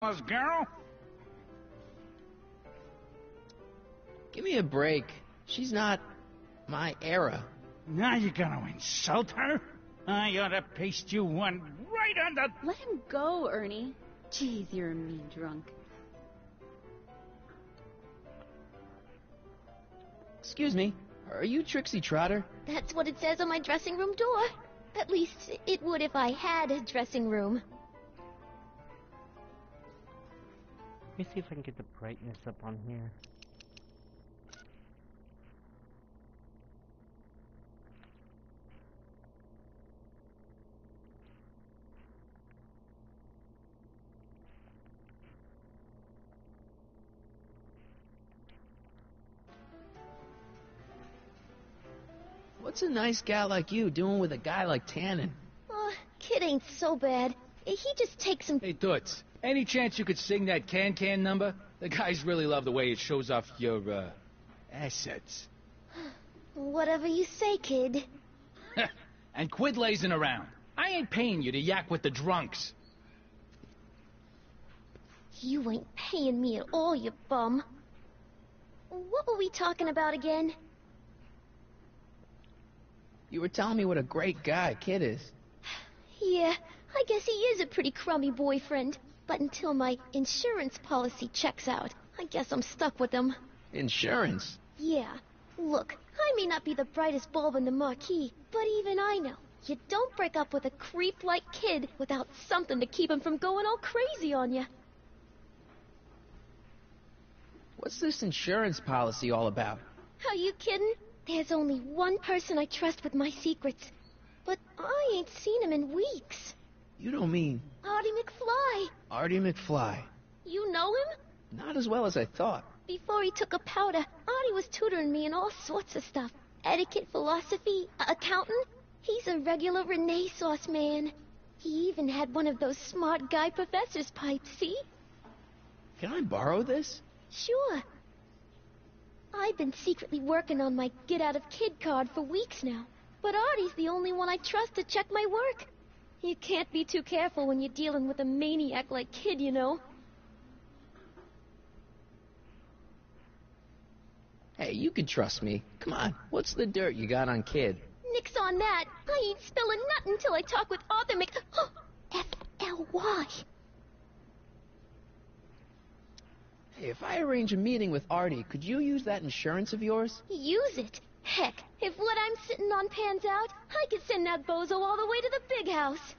girl? Give me a break. She's not my era. Now you're gonna insult her? I ought to paste you one right on the... Let him go, Ernie. Jeez, you're a mean drunk. Excuse me, are you Trixie Trotter? That's what it says on my dressing room door. At least it would if I had a dressing room. Let me see if I can get the brightness up on here. What's a nice gal like you doing with a guy like Tannen? Oh, Kid ain't so bad. He just takes some... Hey, Toots, any chance you could sing that Can-Can number? The guys really love the way it shows off your, assets. Whatever you say, kid. And quit lazing around. I ain't paying you to yak with the drunks. You ain't paying me at all, you bum. What were we talking about again? You were telling me what a great guy Kid is. Yeah, I guess he is a pretty crummy boyfriend. But until my insurance policy checks out, I guess I'm stuck with him. Insurance? Yeah. Look, I may not be the brightest bulb in the marquee, but even I know you don't break up with a creep like Kid without something to keep him from going all crazy on you. What's this insurance policy all about? Are you kidding? There's only one person I trust with my secrets, but I ain't seen him in weeks. You don't mean... Artie McFly. Artie McFly. You know him? Not as well as I thought. Before he took a powder, Artie was tutoring me in all sorts of stuff. Etiquette, philosophy, accountant. He's a regular Renaissance man. He even had one of those smart guy professor's pipes, see? Can I borrow this? Sure. I've been secretly working on my get-out-of-kid card for weeks now. But Artie's the only one I trust to check my work. You can't be too careful when you're dealing with a maniac like Kid, you know. Hey, you can trust me. Come on, what's the dirt you got on Kid? Nix on that. I ain't spilling nothing until I talk with Arthur F-L-Y. Hey, if I arrange a meeting with Artie, could you use that insurance of yours? Use it? Heck, if what I'm sitting on pans out, I could send that bozo all the way to the big house.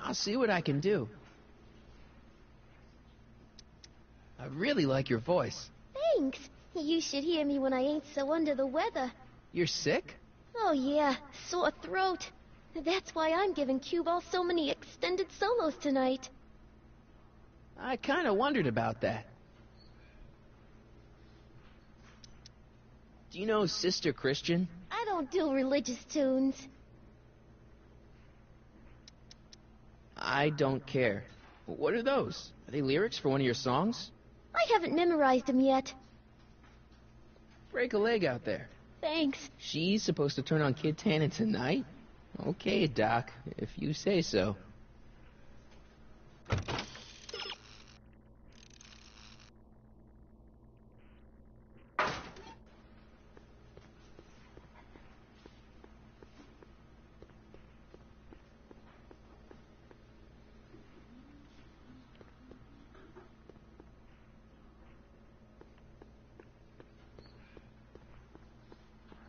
I'll see what I can do. I really like your voice. Thanks. You should hear me when I ain't so under the weather. You're sick? Oh yeah, sore throat. That's why I'm giving Cue Ball so many extended solos tonight. I kinda wondered about that. Do you know Sister Christian? I don't do religious tunes. I don't care. What are those? Are they lyrics for one of your songs? I haven't memorized them yet. Break a leg out there. Thanks. She's supposed to turn on Kid Tannen tonight? Okay, Doc, if you say so.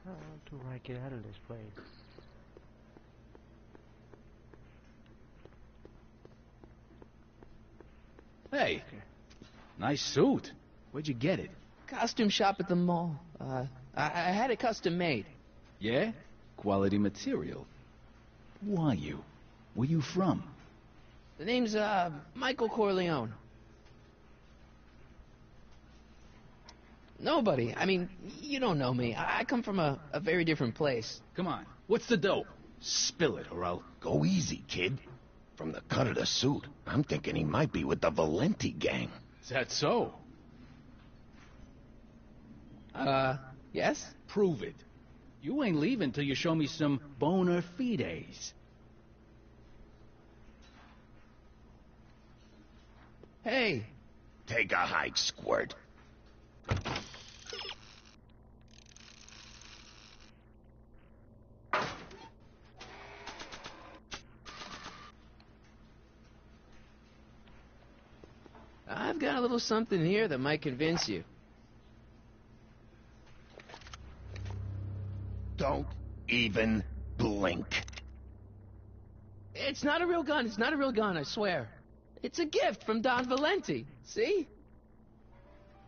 How do I get out of this place? Hey, nice suit. Where'd you get it? Costume shop at the mall. I had it custom made. Yeah? Quality material. Who are you? Where you from? The name's, Michael Corleone. Nobody. I mean, you don't know me. I come from a very different place. Come on, what's the dope? Spill it, or I'll... Go easy, kid. From the cut of the suit, I'm thinking he might be with the Valenti gang. Is that so? Yes? Prove it. You ain't leaving till you show me some bona fides. Hey, Take a hike, Squirt. I've got a little something here that might convince you. Don't even blink. It's not a real gun. It's not a real gun, I swear. It's a gift from Don Valenti. See?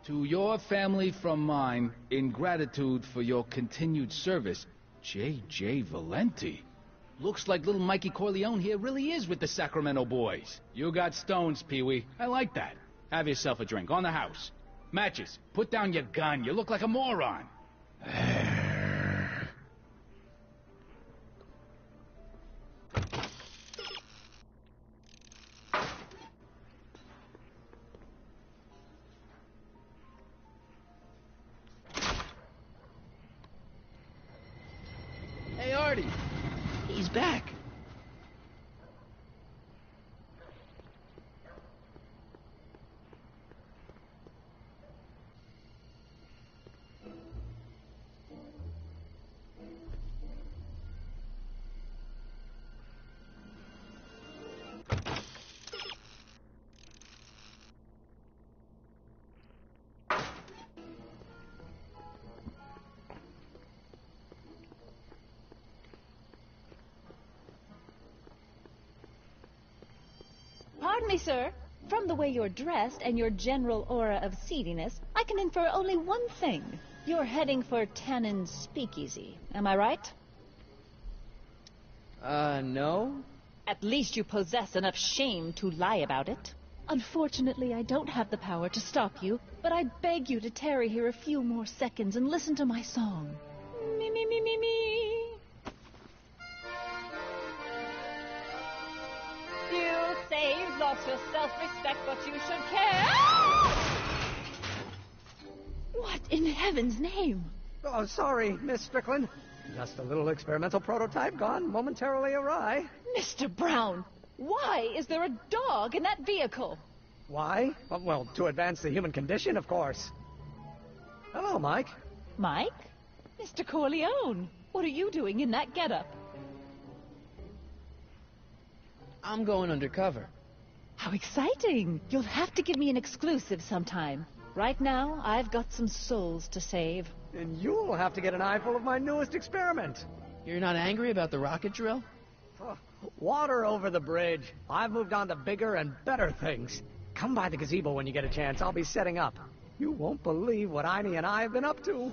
To your family from mine, in gratitude for your continued service, J.J. Valenti. Looks like little Mikey Corleone here really is with the Sacramento boys. You got stones, Pee-wee. I like that. Have yourself a drink on the house. Matches. Put down your gun. You look like a moron. Hey, Artie. He's back. Pardon me, sir. From the way you're dressed and your general aura of seediness, I can infer only one thing. You're heading for Tannen's Speakeasy. Am I right? No. At least you possess enough shame to lie about it. Unfortunately, I don't have the power to stop you, but I beg you to tarry here a few more seconds and listen to my song. Me, me, me, me, me. You say you've lost your self-respect, but you should care. What in heaven's name? Oh, sorry, Miss Strickland. Just a little experimental prototype gone momentarily awry. Mr. Brown, why is there a dog in that vehicle? Why? Well, to advance the human condition, of course. Hello, Mike. Mike? Mr. Corleone, what are you doing in that getup? I'm going undercover. How exciting! You'll have to give me an exclusive sometime. Right now, I've got some souls to save. And you'll have to get an eyeful of my newest experiment. You're not angry about the rocket drill? Water over the bridge. I've moved on to bigger and better things. Come by the gazebo when you get a chance. I'll be setting up. You won't believe what Einie and I have been up to.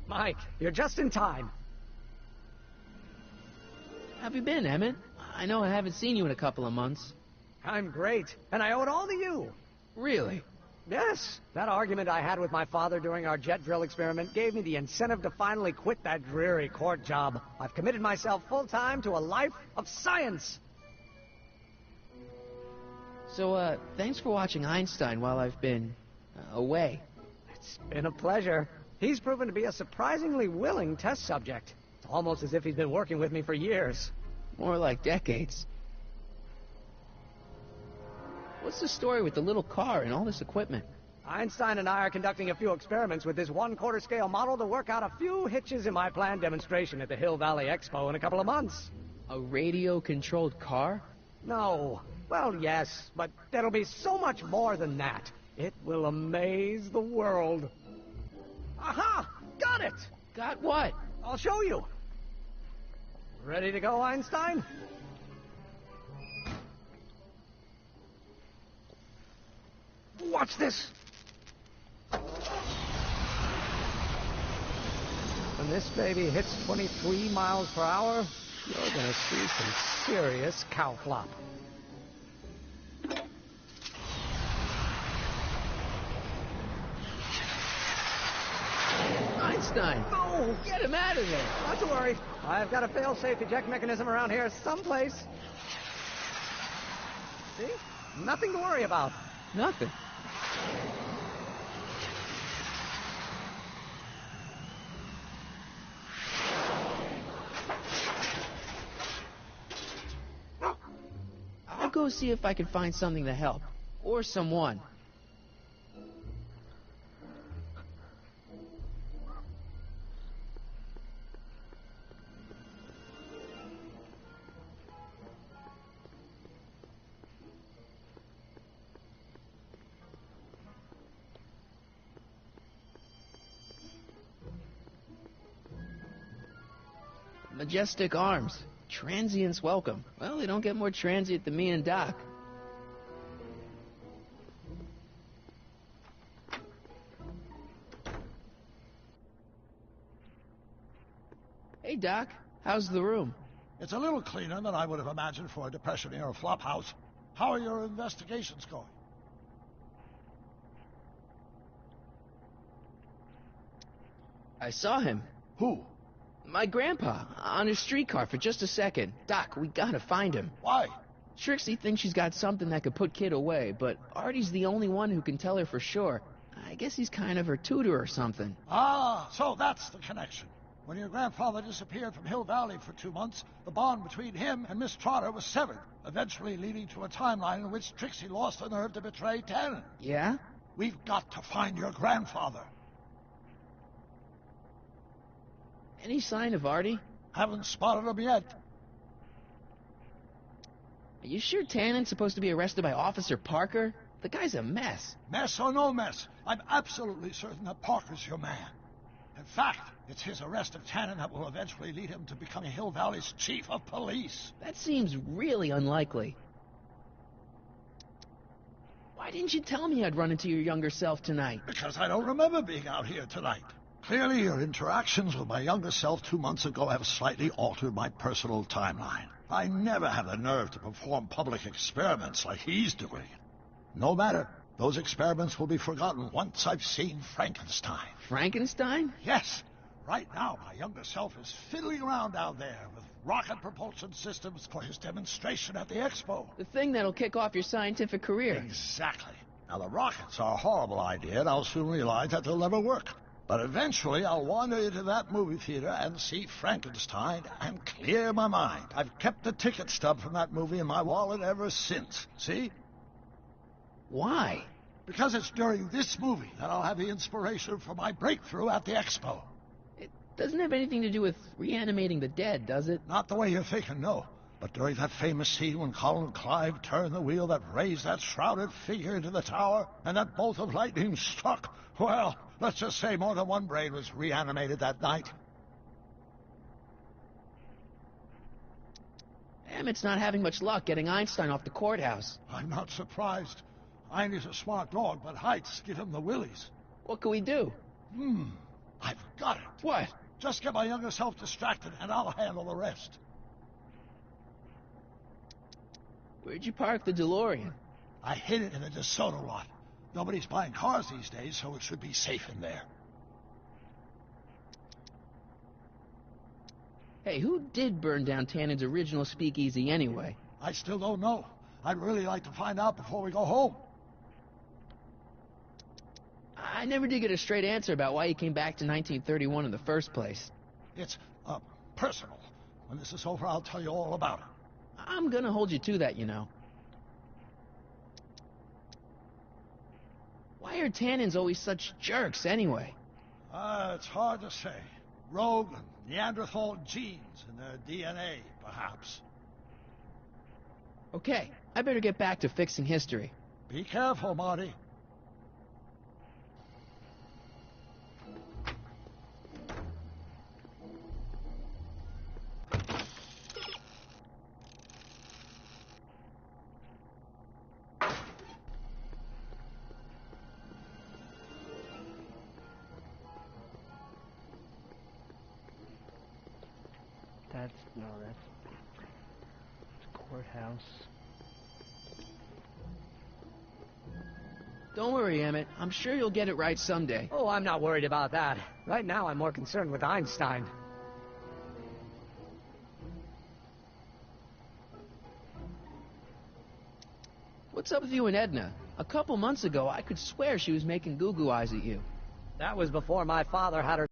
Mike, you're just in time. How have you been, Emmett? I know I haven't seen you in a couple of months. I'm great, and I owe it all to you. Really? Yes. That argument I had with my father during our jet drill experiment gave me the incentive to finally quit that dreary court job. I've committed myself full-time to a life of science. So, thanks for watching Einstein while I've been away. It's been a pleasure. He's proven to be a surprisingly willing test subject. It's almost as if he's been working with me for years. More like decades. What's the story with the little car and all this equipment? Einstein and I are conducting a few experiments with this 1/4 scale model to work out a few hitches in my planned demonstration at the Hill Valley Expo in a couple of months. A radio-controlled car? No. Well, yes, but there'll be so much more than that. It will amaze the world. Aha! Got it! Got what? I'll show you. Ready to go, Einstein? Watch this. When this baby hits 23 miles per hour, you're gonna see some serious cow flop. Einstein! No! Get him out of there! Not to worry. I've got a fail-safe eject mechanism around here someplace. See? Nothing to worry about. Nothing. go see if I can find something to help. Or someone. Majestic Arms. Transients welcome. Well, they don't get more transient than me and Doc. Hey, Doc. How's the room? It's a little cleaner than I would have imagined for a Depression-era flophouse. How are your investigations going? I saw him. Who? My grandpa, on his streetcar for just a second. Doc, we gotta find him. Why? Trixie thinks she's got something that could put Kid away, but Artie's the only one who can tell her for sure. I guess he's kind of her tutor or something. Ah, so that's the connection. When your grandfather disappeared from Hill Valley for 2 months, the bond between him and Miss Trotter was severed, eventually leading to a timeline in which Trixie lost the nerve to betray Tannen. Yeah? We've got to find your grandfather. Any sign of Artie? Haven't spotted him yet. Are you sure Tannen's supposed to be arrested by Officer Parker? The guy's a mess. Mess or no mess, I'm absolutely certain that Parker's your man. In fact, it's his arrest of Tannen that will eventually lead him to becoming Hill Valley's chief of police. That seems really unlikely. Why didn't you tell me I'd run into your younger self tonight? Because I don't remember being out here tonight. Clearly, your interactions with my younger self 2 months ago have slightly altered my personal timeline. I never have the nerve to perform public experiments like he's doing. No matter. Those experiments will be forgotten once I've seen Frankenstein. Frankenstein? Yes. Right now, my younger self is fiddling around down there with rocket propulsion systems for his demonstration at the expo. The thing that'll kick off your scientific career. Exactly. Now, the rockets are a horrible idea, and I'll soon realize that they'll never work. But eventually, I'll wander into that movie theater and see Frankenstein and clear my mind. I've kept the ticket stub from that movie in my wallet ever since. See? Why? Because it's during this movie that I'll have the inspiration for my breakthrough at the expo. It doesn't have anything to do with reanimating the dead, does it? Not the way you're thinking, no. But during that famous scene when Colin Clive turned the wheel that raised that shrouded figure into the tower, and that bolt of lightning struck, well, let's just say more than one brain was reanimated that night. Emmett's not having much luck getting Einstein off the courthouse. I'm not surprised. Einstein's a smart dog, but heights give him the willies. What can we do? I've got it. What? Just get my younger self distracted, and I'll handle the rest. Where'd you park the DeLorean? I hid it in the DeSoto lot. Nobody's buying cars these days, so it should be safe in there. Hey, who did burn down Tannen's original speakeasy anyway? I still don't know. I'd really like to find out before we go home. I never did get a straight answer about why you came back to 1931 in the first place. It's, personal. When this is over, I'll tell you all about it. I'm gonna hold you to that, you know. Why are Tannens always such jerks, anyway? It's hard to say. Rogue and Neanderthal genes in their DNA, perhaps. Okay, I better get back to fixing history. Be careful, Marty. That's courthouse. Don't worry, Emmett. I'm sure you'll get it right someday. Oh, I'm not worried about that. Right now, I'm more concerned with Einstein. What's up with you and Edna? A couple months ago, I could swear she was making goo-goo eyes at you. That was before my father had her